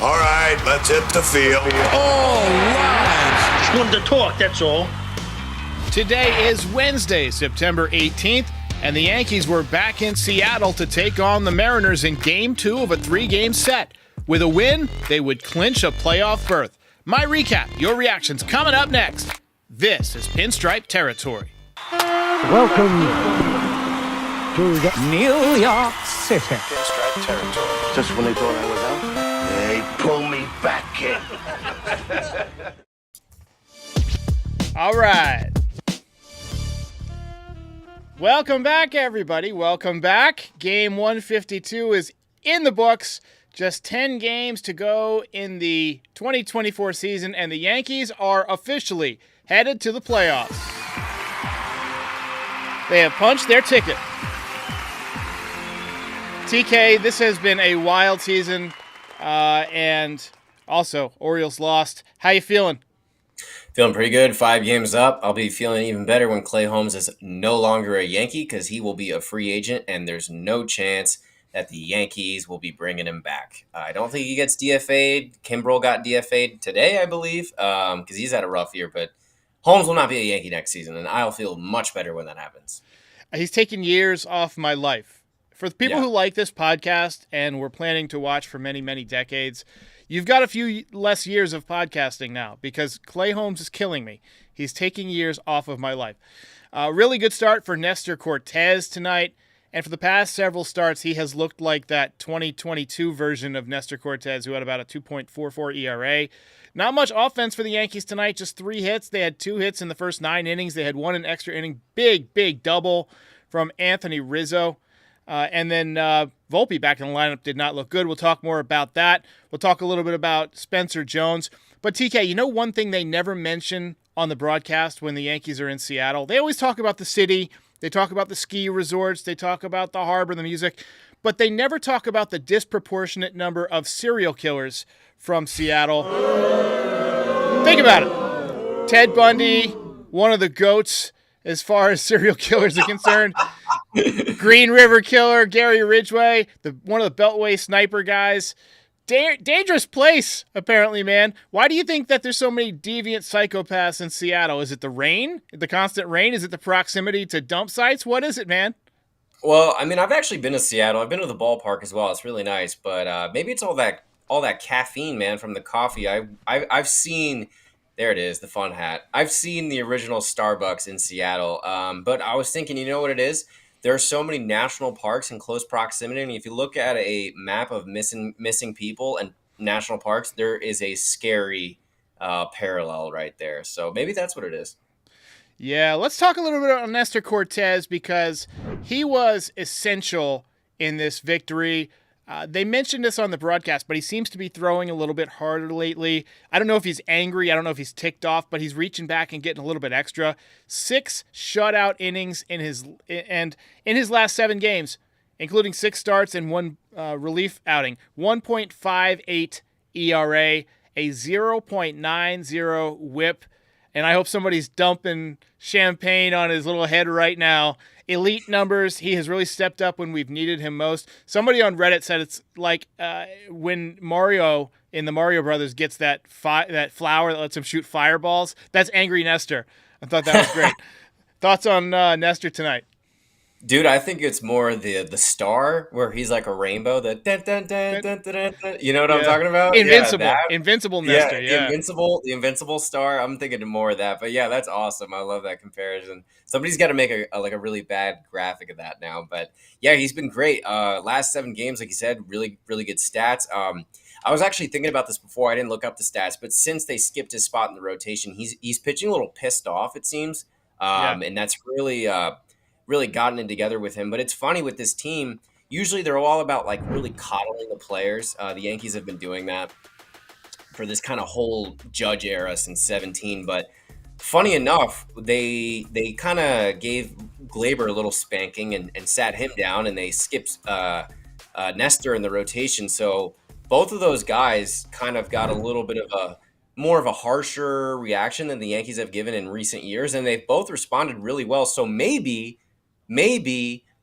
All right, let's hit the field. All right. Just wanted to talk, that's all. Today is Wednesday, September 18th, and the Yankees were back in Seattle to take on the Mariners in Game 2 of a 3-game set. With a win, they would clinch a playoff berth. My recap, your reactions coming up next. This is Pinstripe Territory. Welcome to the New York City. Pinstripe Territory. Just when they thought I was out, they pull me back in. All right. Welcome back, everybody. Welcome back. Game 152 is in the books. Just 10 games to go in the 2024 season, and the Yankees are officially headed to the playoffs. They have punched their ticket. TK, this has been a wild season, and also Orioles lost. How you feeling? Feeling pretty good. 5 games up. I'll be feeling even better when Clay Holmes is no longer a Yankee because he will be a free agent, and there's no chance that the Yankees will be bringing him back. I don't think he gets DFA'd. Kimbrel got DFA'd today, I believe, because he's had a rough year. But Holmes will not be a Yankee next season, and I'll feel much better when that happens. He's taken years off my life. For the people who like this podcast and were planning to watch for many, many decades, you've got a few less years of podcasting now because Clay Holmes is killing me. He's taking years off of my life. Really good start for Nestor Cortes tonight. And for the past several starts, he has looked like that 2022 version of Nestor Cortes, who had about a 2.44 ERA. Not much offense for the Yankees tonight, just 3 hits. They had 2 hits in the first 9 innings. They had 1 in extra inning. Big double from Anthony Rizzo. And then Volpe back in the lineup did not look good. We'll talk more about that. We'll talk a little bit about Spencer Jones. But TK, you know one thing they never mention on the broadcast when the Yankees are in Seattle? They always talk about the city. They talk about the ski resorts. They talk about the harbor, the music. But they never talk about the disproportionate number of serial killers from Seattle. Think about it. Ted Bundy, one of the GOATs as far as serial killers are concerned. Green River Killer, Gary Ridgway, one of the Beltway sniper guys. Dangerous place, apparently, man. Why do you think that there's so many deviant psychopaths in Seattle? Is it the rain? The constant rain? Is it the proximity to dump sites? What is it, man? Well, I mean, I've actually been to Seattle. I've been to the ballpark as well. It's really nice. But maybe it's all that caffeine, man, from the coffee. I've seen... There it is, the fun hat. I've seen the original Starbucks in Seattle. But I was thinking, you know what it is? There are so many national parks in close proximity, and if you look at a map of missing people and national parks, there is a scary parallel right there. So maybe that's what it is. Yeah, let's talk a little bit about Nestor Cortes because he was essential in this victory. They mentioned this on the broadcast, but he seems to be throwing a little bit harder lately. I don't know if he's angry. I don't know if he's ticked off, but he's reaching back and getting a little bit extra. 6 shutout innings in his last 7 games, including 6 starts and 1 relief outing. 1.58 ERA, a 0.90 WHIP, and I hope somebody's dumping champagne on his little head right now. Elite numbers. He has really stepped up when we've needed him most. Somebody on Reddit said it's like when Mario in the Mario Brothers gets that flower that lets him shoot fireballs. That's Angry Nestor. I thought that was great. Thoughts on Nestor tonight? Dude, I think it's more the star where he's like a rainbow. The dun, dun, dun, dun, dun, dun, dun. You know what I'm talking about? Invincible, Invincible Nestor. Yeah, the invincible star. I'm thinking more of that, but yeah, that's awesome. I love that comparison. Somebody's got to make a really bad graphic of that now, but yeah, he's been great. Last 7 games, like you said, really good stats. I was actually thinking about this before. I didn't look up the stats, but since they skipped his spot in the rotation, he's pitching a little pissed off. It seems, and that's really gotten it together with him. But it's funny with this team, usually they're all about like really coddling the players. The Yankees have been doing that for this kind of whole Judge era since 2017. But funny enough, they kind of gave Glaber a little spanking and sat him down, and they skipped Nestor in the rotation. So both of those guys kind of got a little bit of more of a harsher reaction than the Yankees have given in recent years, and they've both responded really well. So maybe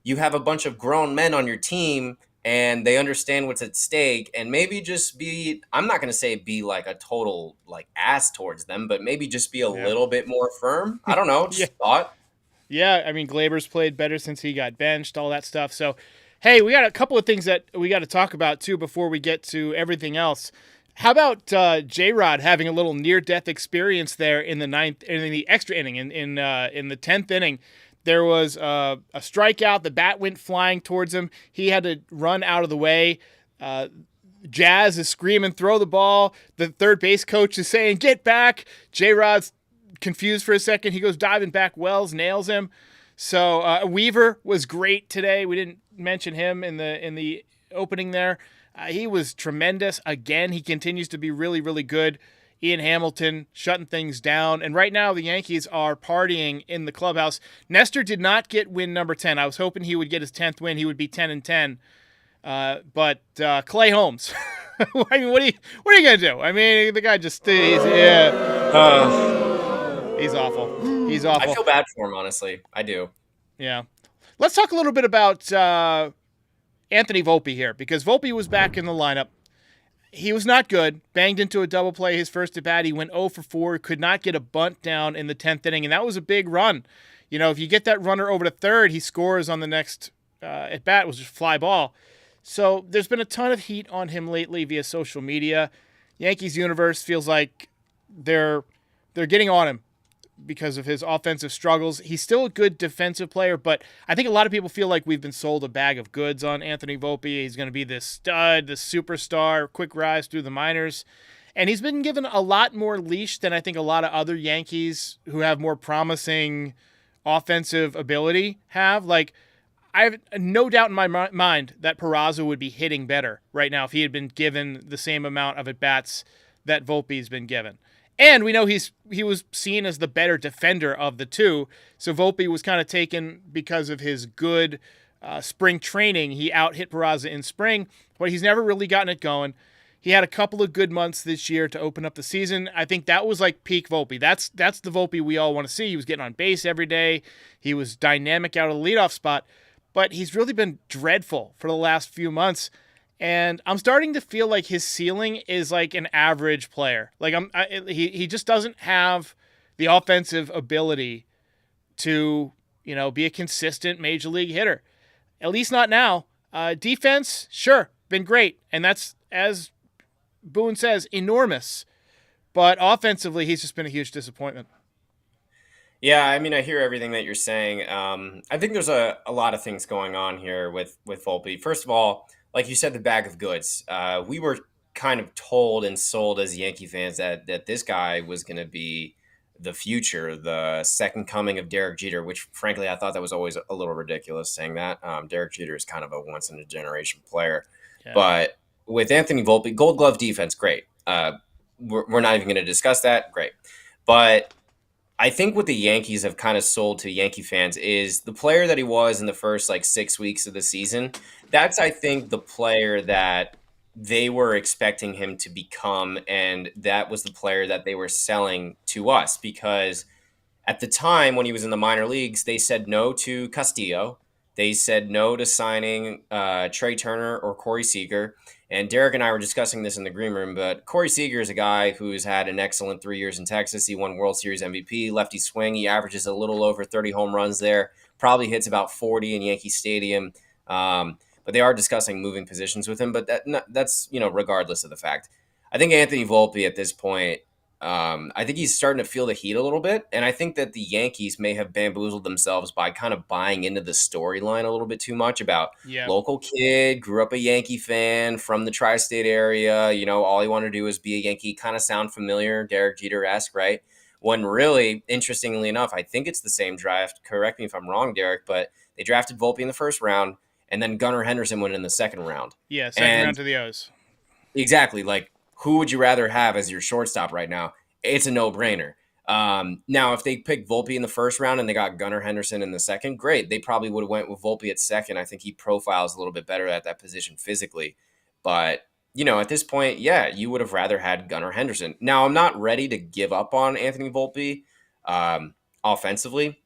you have a bunch of grown men on your team and they understand what's at stake, and maybe just be, I'm not going to say be like a total like ass towards them, but maybe just be a Yeah. little bit more firm. I don't know, Yeah. just thought. Yeah, I mean, Glaber's played better since he got benched, all that stuff. So, hey, we got a couple of things that we got to talk about, too, before we get to everything else. How about J-Rod having a little near-death experience there in the ninth, in the extra inning, in the 10th inning? There was a strikeout. The bat went flying towards him. He had to run out of the way. Jazz is screaming, throw the ball. The third base coach is saying, get back. J-Rod's confused for a second. He goes diving back. Wells nails him. So Weaver was great today. We didn't mention him in the opening there. He was tremendous. Again, he continues to be really, really good. Ian Hamilton shutting things down. And right now the Yankees are partying in the clubhouse. Nestor did not get win number 10. I was hoping he would get his 10th win. He would be 10-10. But Clay Holmes, I mean, what are you going to do? I mean, the guy just, he's awful. He's awful. I feel bad for him, honestly. I do. Yeah. Let's talk a little bit about Anthony Volpe here, because Volpe was back in the lineup. He was not good. Banged into a double play his first at bat. He went 0 for 4. Could not get a bunt down in the 10th inning, and that was a big run. You know, if you get that runner over to third, he scores on the next at bat. It was just fly ball. So there's been a ton of heat on him lately via social media. Yankees Universe feels like they're getting on him because of his offensive struggles. He's still a good defensive player, but I think a lot of people feel like we've been sold a bag of goods on Anthony Volpe. He's going to be this stud, this superstar, quick rise through the minors. And he's been given a lot more leash than I think a lot of other Yankees who have more promising offensive ability have. Like, I have no doubt in my mind that Peraza would be hitting better right now if he had been given the same amount of at-bats that Volpe's been given. And we know he was seen as the better defender of the two, so Volpe was kind of taken because of his good spring training. He out-hit Peraza in spring, but he's never really gotten it going. He had a couple of good months this year to open up the season. I think that was like peak Volpe. That's the Volpe we all want to see. He was getting on base every day. He was dynamic out of the leadoff spot, but he's really been dreadful for the last few months. And I'm starting to feel like his ceiling is like an average player. Like he just doesn't have the offensive ability to, you know, be a consistent major league hitter. At least not now. Defense, sure, been great. And that's, as Boone says, enormous. But offensively, he's just been a huge disappointment. Yeah, I mean, I hear everything that you're saying. I think there's a lot of things going on here with Volpe. First of all, like you said, the bag of goods. We were kind of told and sold as Yankee fans that this guy was going to be the future, the second coming of Derek Jeter, which frankly, I thought that was always a little ridiculous saying that. Derek Jeter is kind of a once in a generation player. Yeah. But with Anthony Volpe, Gold Glove defense, great. We're not even going to discuss that. Great. But I think what the Yankees have kind of sold to Yankee fans is the player that he was in the first 6 weeks of the season. That's, I think, the player that they were expecting him to become, and that was the player that they were selling to us, because at the time when he was in the minor leagues, they said no to Castillo. They said no to signing Trey Turner or Corey Seager. And Derek and I were discussing this in the green room, but Corey Seager is a guy who's had an excellent 3 years in Texas. He won World Series MVP, lefty swing. He averages a little over 30 home runs there, probably hits about 40 in Yankee Stadium. But they are discussing moving positions with him, but that's regardless of the fact. I think Anthony Volpe at this point, I think he's starting to feel the heat a little bit, and I think that the Yankees may have bamboozled themselves by kind of buying into the storyline a little bit too much about local kid, grew up a Yankee fan from the tri-state area, all he wanted to do was be a Yankee, kind of sound familiar, Derek Jeter-esque, right? When really, interestingly enough, I think it's the same draft, correct me if I'm wrong, Derek, but they drafted Volpe in the first round, and then Gunnar Henderson went in the second round. Yeah, second round to the O's. Exactly, who would you rather have as your shortstop right now? It's a no-brainer. Now, if they picked Volpe in the first round and they got Gunnar Henderson in the second, great. They probably would have went with Volpe at second. I think he profiles a little bit better at that position physically. But, at this point, yeah, you would have rather had Gunnar Henderson. Now, I'm not ready to give up on Anthony Volpe offensively.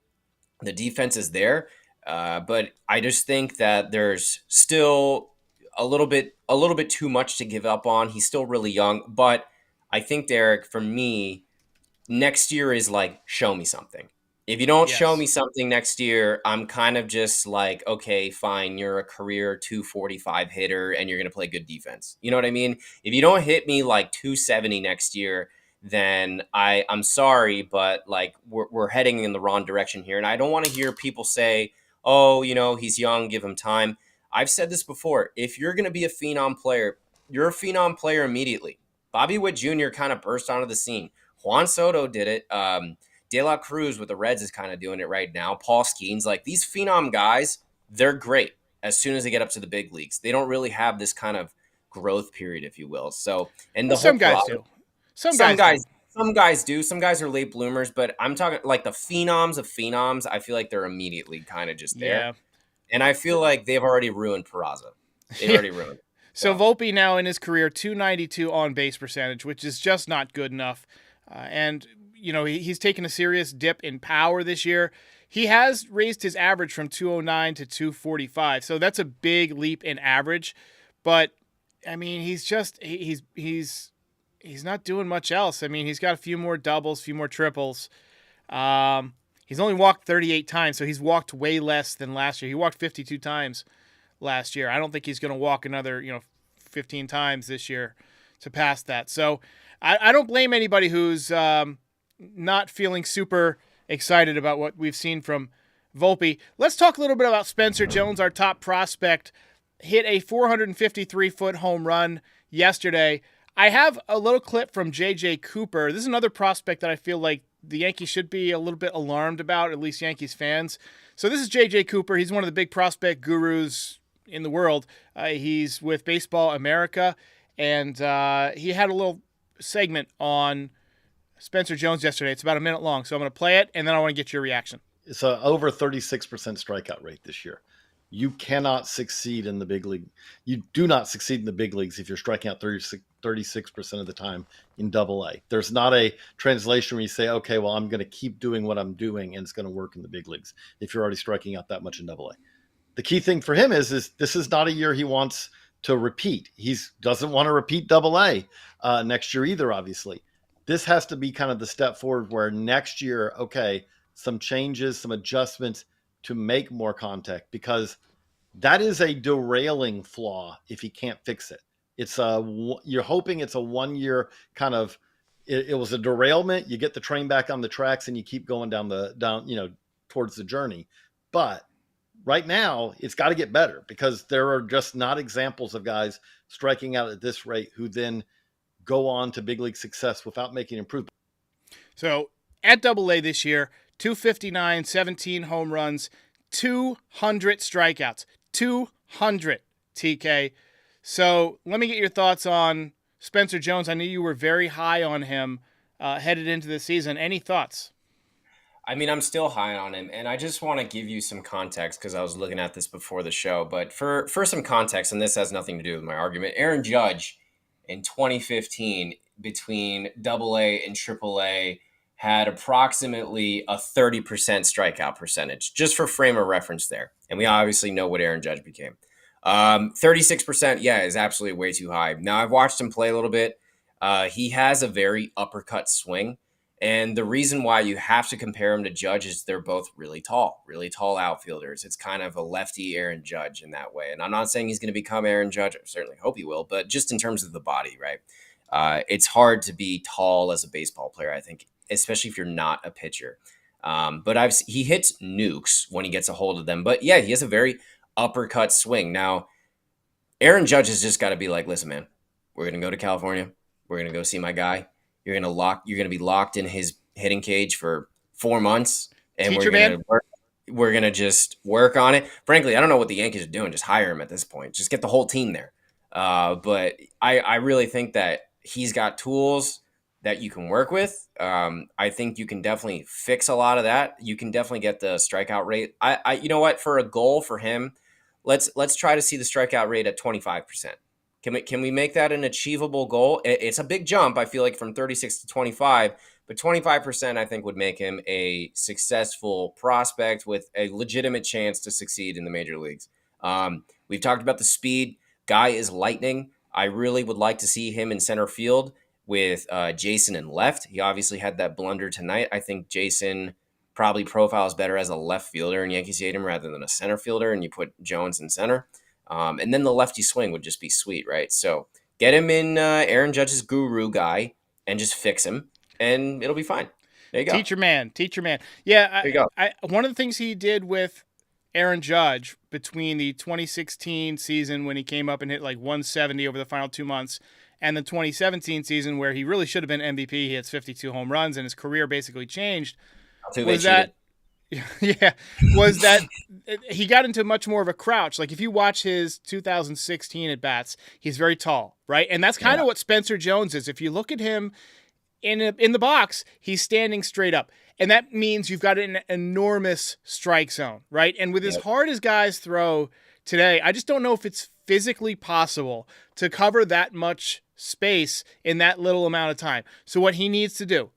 The defense is there. But I just think that there's still a little bit too much to give up on. He's still really young, but I think, Derek, for me, next year is like, show me something. If you don't show Yes. me something next year, I'm kind of just like, okay, fine, you're a career 245 hitter and you're going to play good defense. You know what I mean? If you don't hit me like 270 next year, then I'm sorry, but like we're heading in the wrong direction here. And I don't want to hear people say, oh, he's young, give him time. I've said this before. If you're going to be a phenom player, you're a phenom player immediately. Bobby Witt Jr. kind of burst onto the scene. Juan Soto did it. De La Cruz with the Reds is kind of doing it right now. Paul Skeens, like these phenom guys, they're great as soon as they get up to the big leagues. They don't really have this kind of growth period, if you will. So, and the some guys do. Some guys do. Some guys are late bloomers, but I'm talking like the phenoms of phenoms. I feel like they're immediately kind of just there. Yeah. And I feel like they've already ruined Peraza. They've already ruined it. So Volpe now in his career, 292 on base percentage, which is just not good enough. And, he's taken a serious dip in power this year. He has raised his average from 209 to 245. So that's a big leap in average. But, I mean, he's not doing much else. I mean, he's got a few more doubles, a few more triples. He's only walked 38 times, so he's walked way less than last year. He walked 52 times last year. I don't think he's going to walk another, 15 times this year to pass that. So I don't blame anybody who's not feeling super excited about what we've seen from Volpe. Let's talk a little bit about Spencer Jones, our top prospect. Hit a 453-foot home run yesterday. I have a little clip from J.J. Cooper. This is another prospect that I feel like the Yankees should be a little bit alarmed about, at least Yankees fans. So this is J.J. Cooper. He's one of the big prospect gurus in the world. He's with Baseball America, and he had a little segment on Spencer Jones yesterday. It's about a minute long, so I'm going to play it, and then I want to get your reaction. It's over 36% strikeout rate this year. You cannot succeed in the big league. You do not succeed in the big leagues if you're striking out 36% of the time in Double A. There's not a translation where you say, okay, well, I'm going to keep doing what I'm doing and it's going to work in the big leagues if you're already striking out that much in Double A. The key thing for him is this is not a year he wants to repeat. He doesn't want to repeat Double A next year either, obviously. This has to be kind of the step forward where next year, okay, some changes, some adjustments to make more contact, because that is a derailing flaw if he can't fix it. You're hoping it's a 1 year kind of, it was a derailment. You get the train back on the tracks and you keep going down towards the journey. But right now it's got to get better, because there are just not examples of guys striking out at this rate who then go on to big league success without making improvement. So at Double A this year, 259, 17 home runs, 200 strikeouts, 200 TK. So let me get your thoughts on Spencer Jones. I knew you were very high on him headed into the season. Any thoughts? I mean, I'm still high on him, and I just want to give you some context because I was looking at this before the show. But for some context, and this has nothing to do with my argument, Aaron Judge in 2015 between Double A and Triple A had approximately a 30% strikeout percentage, just for frame of reference there. And we obviously know what Aaron Judge became. 36%, is absolutely way too high. Now, I've watched him play a little bit. He has a very uppercut swing. And the reason why you have to compare him to Judge is they're both really tall outfielders. It's kind of a lefty Aaron Judge in that way. And I'm not saying he's going to become Aaron Judge. I certainly hope he will. But just in terms of the body, right? It's hard to be tall as a baseball player, I think, especially if you're not a pitcher. But he hits nukes when he gets a hold of them. But yeah, he has a very uppercut swing. Now, Aaron Judge has just got to be like, listen, man, we're going to go to California. We're going to go see my guy. You're going to be locked in his hitting cage for 4 months. And we're going to just work on it. Frankly, I don't know what the Yankees are doing. Just hire him at this point. Just get the whole team there. But I really think that he's got tools that you can work with. I think you can definitely fix a lot of that. You can definitely get the strikeout rate. You know what? For a goal for him, let's try to see the strikeout rate at 25%. Can we make that an achievable goal? It's a big jump, I feel like, from 36 to 25, but 25% I think would make him a successful prospect with a legitimate chance to succeed in the major leagues. We've talked about the speed. Guy is lightning. I really would like to see him in center field with Jason in left. He obviously had that blunder tonight. I think Jason probably profiles better as a left fielder in Yankee Stadium rather than a center fielder, and you put Jones in center. And then the lefty swing would just be sweet, right? So get him in Aaron Judge's guru guy and just fix him, and it'll be fine. There you go. Teacher man. Yeah, there you go. One of the things he did with Aaron Judge between the 2016 season when he came up and hit like 170 over the final 2 months and the 2017 season where he really should have been MVP. He hits 52 home runs and his career basically changed. Was that he got into much more of a crouch. Like if you watch his 2016 at bats, he's very tall, right? And that's kind of what Spencer Jones is. If you look at him in the box, he's standing straight up. And that means you've got an enormous strike zone, right? And with as hard as guys throw today, I just don't know if it's physically possible to cover that much space in that little amount of time. So what he needs to do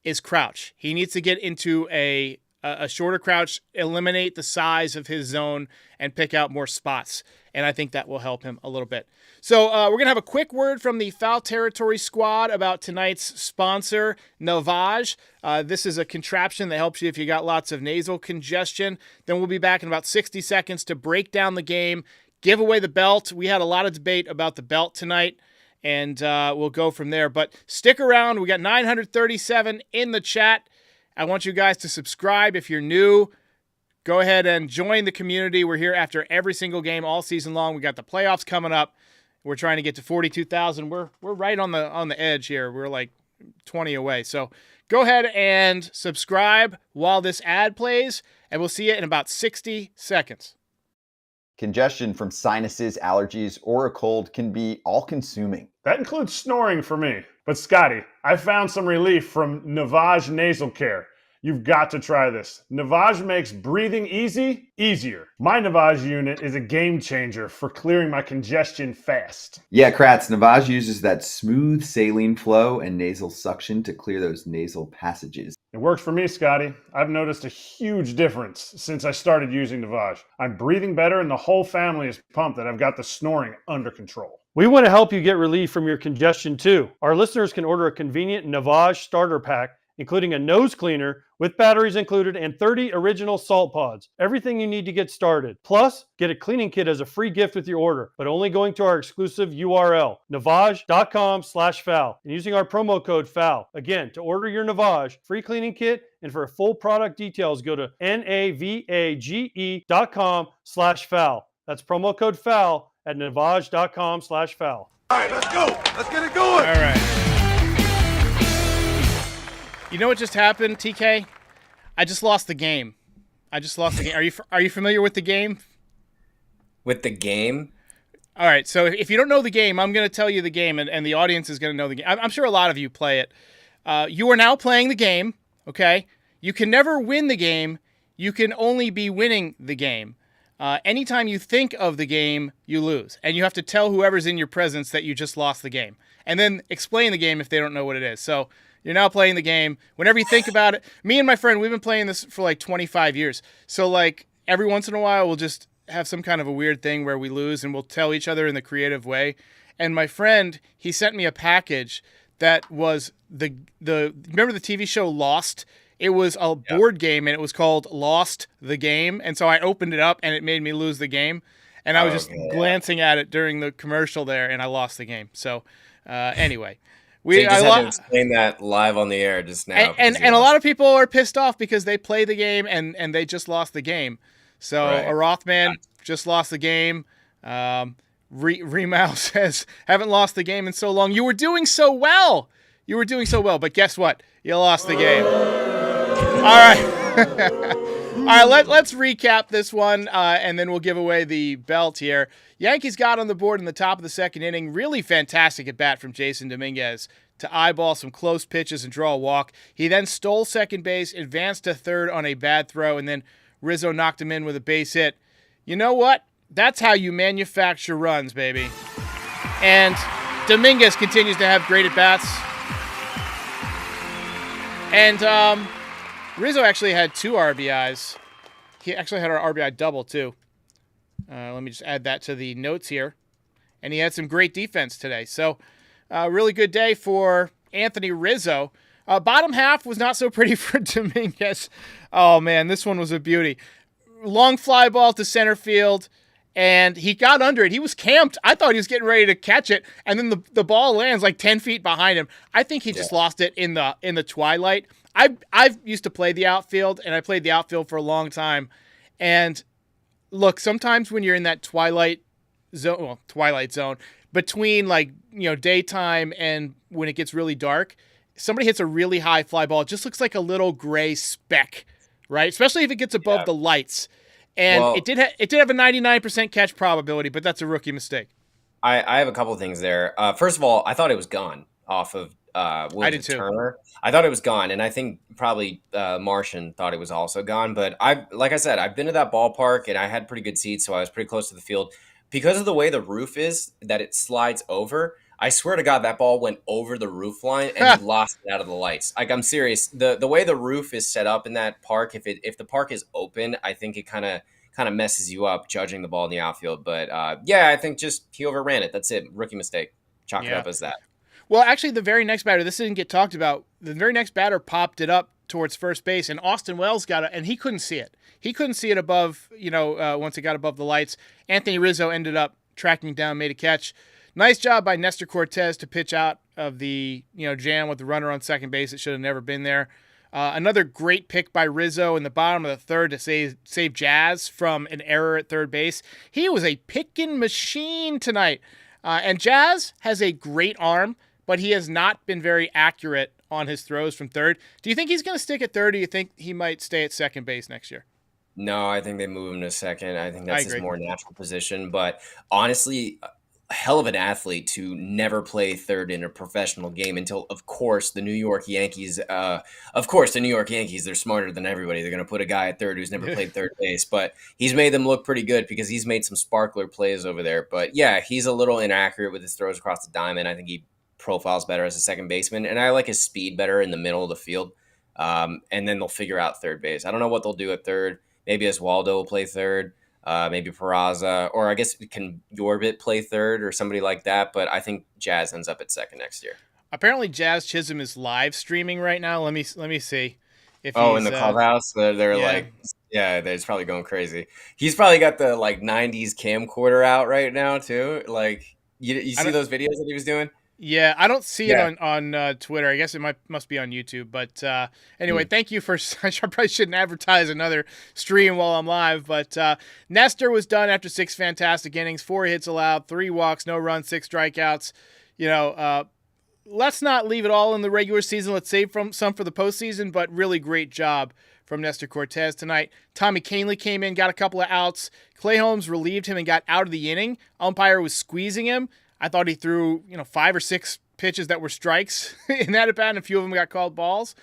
is crouch. He needs to get into a shorter crouch, eliminate the size of his zone, and pick out more spots. And I think that will help him a little bit. So we're going to have a quick word from the Foul Territory squad about tonight's sponsor, Navage. This is a contraption that helps you if you got lots of nasal congestion. Then we'll be back in about 60 seconds to break down the game, give away the belt. We had a lot of debate about the belt tonight, and we'll go from there. But stick around. We got 937 in the chat. I want you guys to subscribe if you're new. Go ahead and join the community. We're here after every single game all season long. We got the playoffs coming up. We're trying to get to 42,000. We're right on the edge here. We're like 20 away. So go ahead and subscribe while this ad plays, and we'll see you in about 60 seconds. Congestion from sinuses, allergies, or a cold can be all-consuming. That includes snoring for me. But Scotty, I found some relief from Navage Nasal Care. You've got to try this. Navage makes breathing easier. My Navage unit is a game changer for clearing my congestion fast. Yeah, Kratz, Navage uses that smooth saline flow and nasal suction to clear those nasal passages. It works for me, Scotty. I've noticed a huge difference since I started using Navage. I'm breathing better and the whole family is pumped that I've got the snoring under control. We want to help you get relief from your congestion too. Our listeners can order a convenient Navage starter pack, including a nose cleaner with batteries included and 30 original salt pods. Everything you need to get started. Plus, get a cleaning kit as a free gift with your order, but only going to our exclusive URL, navage.com/foul, and using our promo code FOUL. Again, to order your Navage free cleaning kit and for full product details, go to navage.com/foul. That's promo code FOUL at navage.com/foul. All right, let's go. Let's get it going. All right. You know what just happened, TK? I just lost the game. Are you familiar with the game? With the game? All right, so if you don't know the game, I'm going to tell you the game, and the audience is going to know the game. I'm sure a lot of you play it. You are now playing the game, okay? You can never win the game. You can only be winning the game. Anytime you think of the game, you lose. And you have to tell whoever's in your presence that you just lost the game. And then explain the game if they don't know what it is. So you're now playing the game. Whenever you think about it, me and my friend, we've been playing this for like 25 years. So like every once in a while, we'll just have some kind of a weird thing where we lose and we'll tell each other in the creative way. And my friend, he sent me a package that was remember the TV show Lost? It was a board game and it was called Lost the Game. And so I opened it up and it made me lose the game. And I was just glancing at it during the commercial there and I lost the game. So anyway. So you just had to explain that live on the air just now. And a lot of people are pissed off because they play the game and they just lost the game. So Right. a Rothman just lost the game. Remau says, haven't lost the game in so long. You were doing so well. But guess what? You lost the game. All right. All right, let's recap this one, and then we'll give away the belt here. Yankees got on the board in the top of the second inning. Really fantastic at bat from Jason Dominguez to eyeball some close pitches and draw a walk. He then stole second base, advanced to third on a bad throw, and then Rizzo knocked him in with a base hit. You know what? That's how you manufacture runs, baby. And Dominguez continues to have great at bats. And Rizzo actually had 2 RBIs. He actually had an RBI double, too. Let me just add that to the notes here. and he had some great defense today. So really good day for Anthony Rizzo. Bottom half was not so pretty for Dominguez. Oh, man, this one was a beauty. Long fly ball to center field, and he got under it. He was camped. I thought he was getting ready to catch it, and then the ball lands like 10 feet behind him. I think he just lost it in the twilight. I've used to play the outfield, and I played the outfield for a long time. And look, sometimes when you're in that twilight zone between daytime and when it gets really dark, somebody hits a really high fly ball. It just looks like a little gray speck, right? Especially if it gets above the lights. And it did have a 99% catch probability, but that's a rookie mistake. I have a couple of things there. First of all, I thought it was gone off of I did too. Turner. I thought it was gone, and I think probably Martian thought it was also gone. But like I said, I've been to that ballpark, and I had pretty good seats, so I was pretty close to the field. Because of the way the roof is, that it slides over, I swear to God, that ball went over the roof line and he lost it out of the lights. Like, I'm serious. The way the roof is set up in that park, if the park is open, I think it kind of messes you up judging the ball in the outfield. But I think just he overran it. That's it. Rookie mistake. Chalk it up as that. Well, actually, the very next batter, this didn't get talked about. The very next batter popped it up towards first base, and Austin Wells got it, and he couldn't see it. He couldn't see it above, once it got above the lights. Anthony Rizzo ended up tracking down, made a catch. Nice job by Nestor Cortez to pitch out of the jam with the runner on second base. It should have never been there. Another great pick by Rizzo in the bottom of the third to save Jazz from an error at third base. He was a picking machine tonight. And Jazz has a great arm, but he has not been very accurate on his throws from third. Do you think he's going to stick at third, or do you think he might stay at second base next year? No, I think they move him to second. I think that's his more natural position. But honestly, a hell of an athlete to never play third in a professional game until, of course, the New York Yankees. They're smarter than everybody. They're going to put a guy at third who's never played third base. But he's made them look pretty good because he's made some sparkler plays over there. But yeah, he's a little inaccurate with his throws across the diamond. I think he profiles better as a second baseman, and I like his speed better in the middle of the field. And then they'll figure out third base. I don't know what they'll do at third. Maybe Oswaldo will play third. Maybe Peraza, or I guess can Yorbit play third or somebody like that. But I think Jazz ends up at second next year. Apparently, Jazz Chisholm is live streaming right now. Let me see. If in the clubhouse, they're it's probably going crazy. He's probably got the 90s camcorder out right now too. Like you see those videos that he was doing. Yeah, I don't see it on Twitter. I guess it must be on YouTube. But anyway, thank you for – I probably shouldn't advertise another stream while I'm live. But Nestor was done after 6 fantastic innings, 4 hits allowed, 3 walks, no runs, 6 strikeouts. Let's not leave it all in the regular season. Let's save some for the postseason, but really great job from Nestor Cortez tonight. Tommy Kahnle came in, got a couple of outs. Clay Holmes relieved him and got out of the inning. Umpire was squeezing him. I thought he threw, 5 or 6 pitches that were strikes in that at bat, and a few of them got called balls.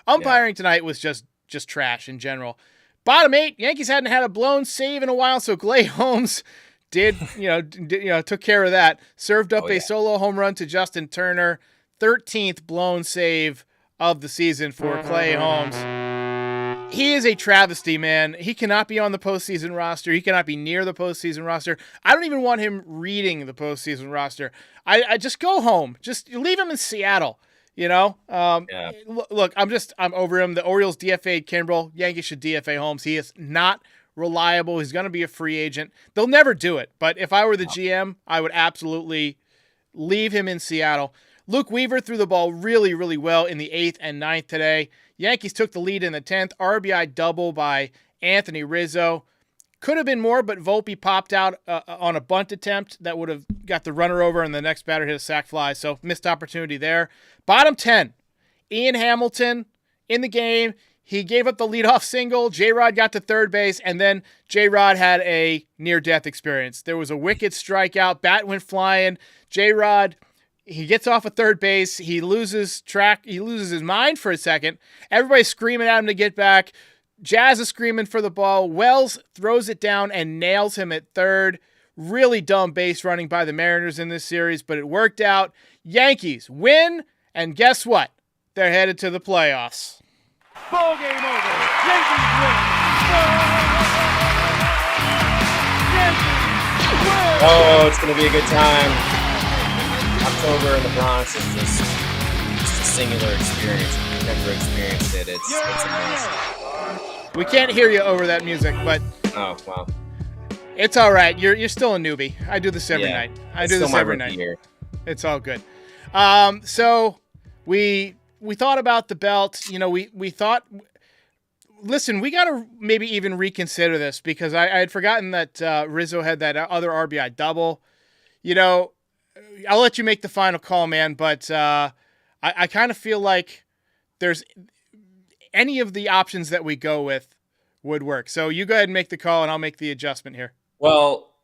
Umpiring tonight was just trash in general. Bottom 8, Yankees hadn't had a blown save in a while, so Clay Holmes took care of that. Served up a solo home run to Justin Turner. 13th blown save of the season for Clay Holmes. He is a travesty, man. He cannot be on the postseason roster. He cannot be near the postseason roster. I don't even want him reading the postseason roster. I just go home. Just leave him in Seattle, Look, I'm over him. The Orioles DFA'd Kimbrel. Yankees should DFA Holmes. He is not reliable. He's going to be a free agent. They'll never do it. But if I were the GM, I would absolutely leave him in Seattle. Luke Weaver threw the ball really, really well in the 8th and 9th today. Yankees took the lead in the 10th. RBI double by Anthony Rizzo. Could have been more, but Volpe popped out on a bunt attempt that would have got the runner over, and the next batter hit a sac fly, so missed opportunity there. Bottom 10, Ian Hamilton in the game. He gave up the leadoff single. J-Rod got to third base, and then J-Rod had a near-death experience. There was a wicked strikeout. Bat went flying. J-Rod... He gets off at third base. He loses track. He loses his mind for a second. Everybody's screaming at him to get back. Jazz is screaming for the ball. Wells throws it down and nails him at third. Really dumb base running by the Mariners in this series, but it worked out. Yankees win, and guess what? They're headed to the playoffs. Ball game over. Yankees win. Yankees win. Oh, it's going to be a good time. October in the Bronx is just a singular experience. If you've never experienced it, it's amazing. We can't hear you over that music, but Oh, wow. it's all right. You're still a newbie. I do this every Yeah. night. I It's do still this my every rookie night. year. It's all good. So we thought about the belt. You know, we thought. Listen, we got to maybe even reconsider this because I had forgotten that Rizzo had that other RBI double. You know, I'll let you make the final call, man. But I kind of feel like there's any of the options that we go with would work. So you go ahead and make the call, and I'll make the adjustment here. Well,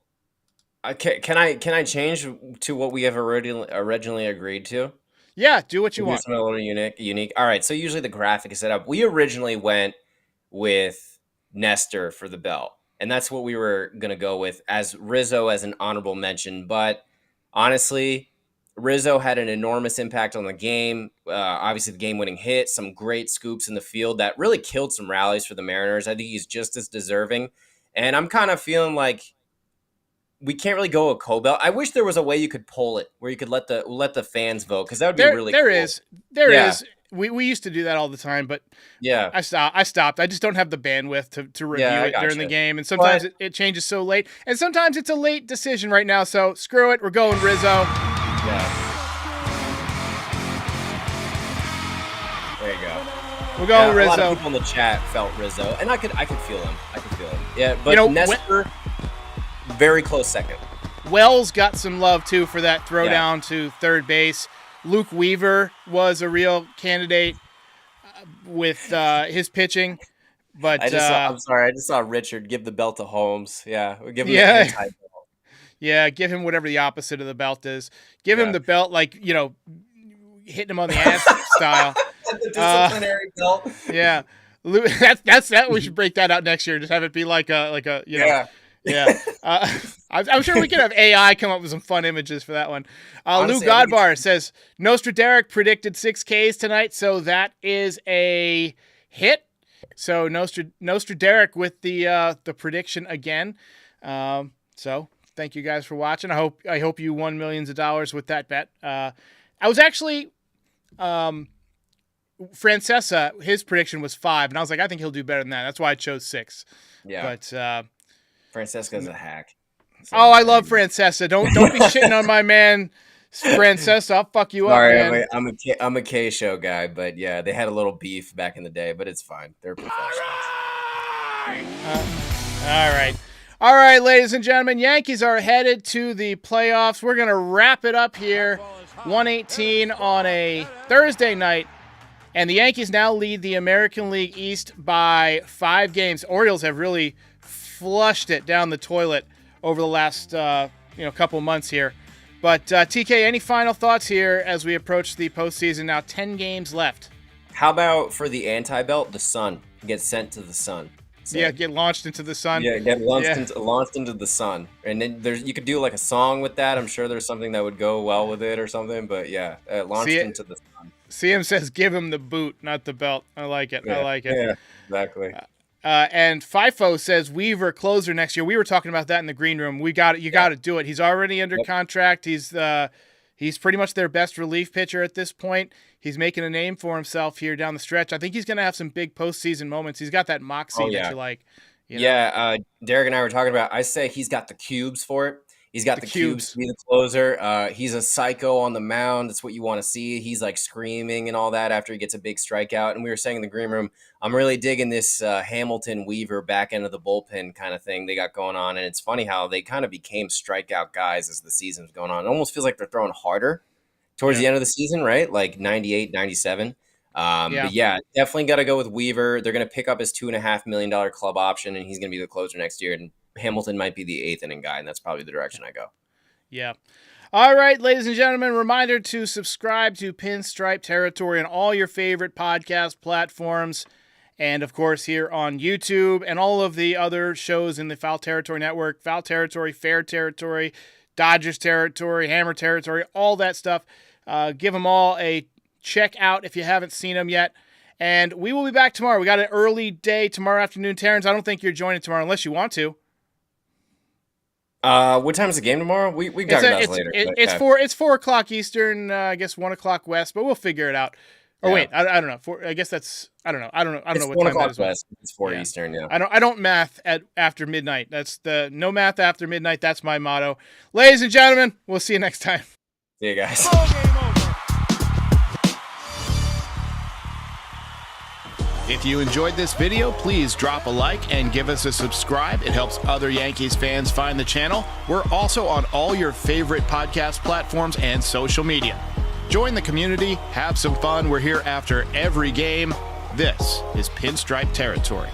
can I change to what we have originally agreed to? Yeah, do what you Do want. something a little unique. All right. So usually the graphic is set up. We originally went with Nestor for the belt, and that's what we were gonna go with as Rizzo as an honorable mention. But honestly, Rizzo had an enormous impact on the game. Obviously, the game-winning hit, some great scoops in the field that really killed some rallies for the Mariners. I think he's just as deserving, and I'm kind of feeling like we can't really go a co-belt. I wish there was a way you could poll it where you could let the fans vote because that would be really There cool. There Yeah. is. We used to do that all the time, but Yeah. I stopped. I just don't have the bandwidth to review Yeah, I it during the gotcha. game, and sometimes it changes so late, and sometimes it's a late decision right now. So screw it. We're going Rizzo. Yeah. There you go. We're going A Rizzo. lot of people in the chat felt Rizzo, and I could feel him. Yeah, but You know, Nestor, very close second. Wells got some love too for that throw Yeah. down to third base. Luke Weaver was a real candidate with his pitching, but I'm sorry, I just saw Richard give the belt to Holmes. Yeah, we'll give him Yeah. the anti-belt. yeah, give him whatever the opposite of the belt is. Give him the belt like, you know, hitting him on the ass style. The disciplinary belt. Yeah, that's that. We should break that out next year. Just have it be like a you know. Yeah. Yeah, I'm sure we can have AI come up with some fun images for that one. Honestly, Lou I think Godbar says Nostra Derek predicted 6 Ks tonight, so that is a hit. So Nostra Derek with the prediction again. So thank you guys for watching. I hope you won millions of dollars with that bet. I was actually Francesa. His prediction was 5, and I was like, I think he'll do better than that. That's why I chose 6. Yeah. But Francesca's a hack. So, I love Francesa. Don't be shitting on my man Francesa. I'll fuck you Sorry, up, man. I'm a K show guy, but yeah, they had a little beef back in the day, but it's fine. They're professionals. All right, ladies and gentlemen, Yankees are headed to the playoffs. We're gonna wrap it up here, 118 on a Thursday night, and the Yankees now lead the American League East by 5 games. Orioles have really flushed it down the toilet over the last couple months here. But TK, any final thoughts here as we approach the postseason? Now 10 games left. How about for the anti-belt, the sun gets sent to the sun? So, Yeah, get launched into the sun. Yeah, get launched into the sun, and then you could do like a song with that. I'm sure there's something that would go well with it or something. But yeah, launched into the sun. CM says, "Give him the boot, not the belt." I like it. Yeah, I like it. Yeah, exactly. And FIFO says Weaver closer next year. We were talking about that in the green room. You got to do it. He's already under contract. He's pretty much their best relief pitcher at this point. He's making a name for himself here down the stretch. I think he's going to have some big postseason moments. He's got that moxie that you like. You know? Yeah, Derek and I were talking about. I say he's got the cubes for it. He's got the cubes to be the closer. He's a psycho on the mound. That's what you want to see. He's like screaming and all that after he gets a big strikeout. And we were saying in the green room, I'm really digging this Hamilton Weaver back end of the bullpen kind of thing they got going on. And it's funny how they kind of became strikeout guys as the season was going on. It almost feels like they're throwing harder towards the end of the season, right? Like 98, 97. But yeah, definitely got to go with Weaver. They're going to pick up his $2.5 million club option, and he's going to be the closer next year. And Hamilton might be the 8th inning guy, and that's probably the direction I go. Yeah. All right, ladies and gentlemen, reminder to subscribe to Pinstripe Territory on all your favorite podcast platforms. And, of course, here on YouTube and all of the other shows in the Foul Territory Network, Foul Territory, Fair Territory, Dodgers Territory, Hammer Territory, all that stuff. Give them all a check out if you haven't seen them yet. And we will be back tomorrow. We got an early day tomorrow afternoon. Terrence, I don't think you're joining tomorrow unless you want to. What time is the game tomorrow? We can talk about this later. It's 4 o'clock Eastern. I guess 1 o'clock West, but we'll figure it out. Or wait, I don't know. I guess that's I don't know. I don't know what time that is. West. It's 4 Eastern. Yeah. I don't math after midnight. That's the no math after midnight. That's my motto. Ladies and gentlemen, we'll see you next time. See you guys. If you enjoyed this video, please drop a like and give us a subscribe. It helps other Yankees fans find the channel. We're also on all your favorite podcast platforms and social media. Join the community, have some fun. We're here after every game. This is Pinstripe Territory.